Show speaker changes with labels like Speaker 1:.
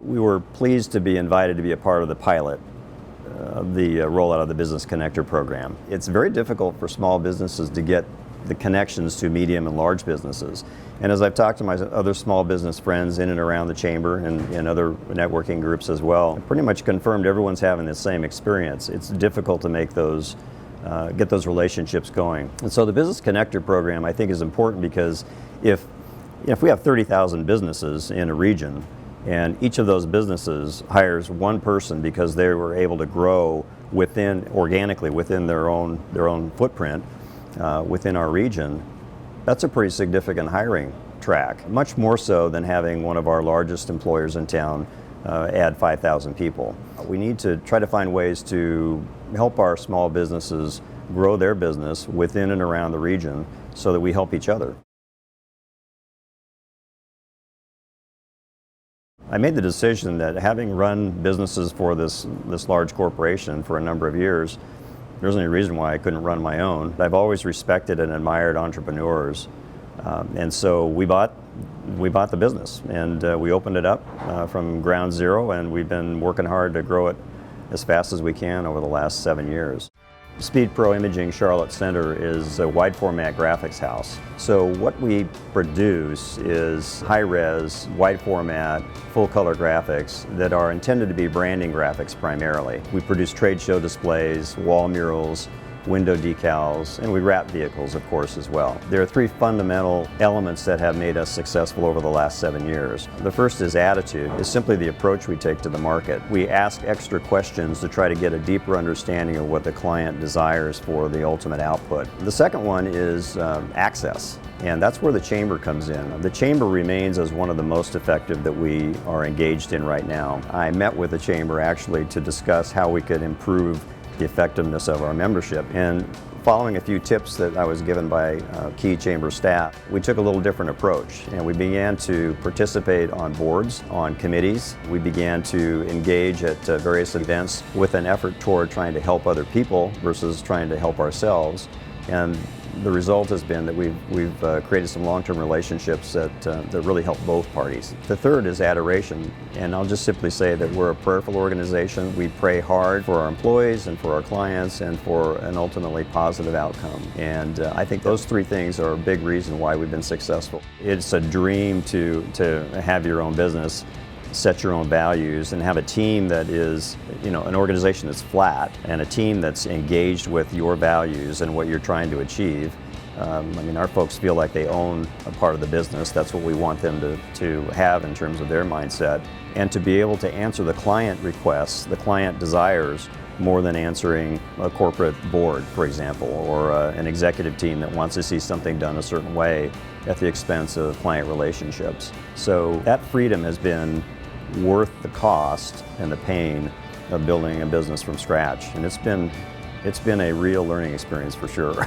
Speaker 1: We were pleased to be invited to be a part of the pilot of the rollout of the Business Connector program. It's very difficult for small businesses to get the connections to medium and large businesses. And as I've talked to my other small business friends in and around the chamber and other networking groups as well, I pretty much confirmed everyone's having the same experience. It's difficult to make those, get those relationships going. And so the Business Connector program I think is important because if we have 30,000 businesses in a region, and each of those businesses hires one person because they were able to grow organically within their own footprint within our region, that's a pretty significant hiring track, much more so than having one of our largest employers in town add 5,000 people. We need to try to find ways to help our small businesses grow their business within and around the region so that we help each other. I made the decision that having run businesses for this large corporation for a number of years, there's any reason why I couldn't run my own. I've always respected and admired entrepreneurs, and so we bought the business and we opened it up from ground zero, and we've been working hard to grow it as fast as we can over the last 7 years. SpeedPro Imaging Charlotte Center is a wide format graphics house. So what we produce is high-res, wide format, full color graphics that are intended to be branding graphics primarily. We produce trade show displays, wall murals, window decals, and we wrap vehicles, of course, as well. There are three fundamental elements that have made us successful over the last 7 years. The first is attitude. It's simply the approach we take to the market. We ask extra questions to try to get a deeper understanding of what the client desires for the ultimate output. The second one is access, and that's where the chamber comes in. The chamber remains as one of the most effective that we are engaged in right now. I met with the chamber actually to discuss how we could improve the effectiveness of our membership. And following a few tips that I was given by key chamber staff, we took a little different approach, and we began to participate on boards, on committees. We began to engage at various events with an effort toward trying to help other people versus trying to help ourselves. And the result has been that we've created some long-term relationships that really help both parties. The third is adoration, and I'll just simply say that we're a prayerful organization. We pray hard for our employees and for our clients and for an ultimately positive outcome. And I think those three things are a big reason why we've been successful. It's a dream to have your own business, set your own values, and have a team that is, an organization that's flat and a team that's engaged with your values and what you're trying to achieve. Our folks feel like they own a part of the business. That's what we want them to have in terms of their mindset, and to be able to answer the client requests, the client desires, more than answering a corporate board, for example, or an executive team that wants to see something done a certain way at the expense of client relationships. So that freedom has been worth the cost and the pain of building a business from scratch, and it's been a real learning experience for sure.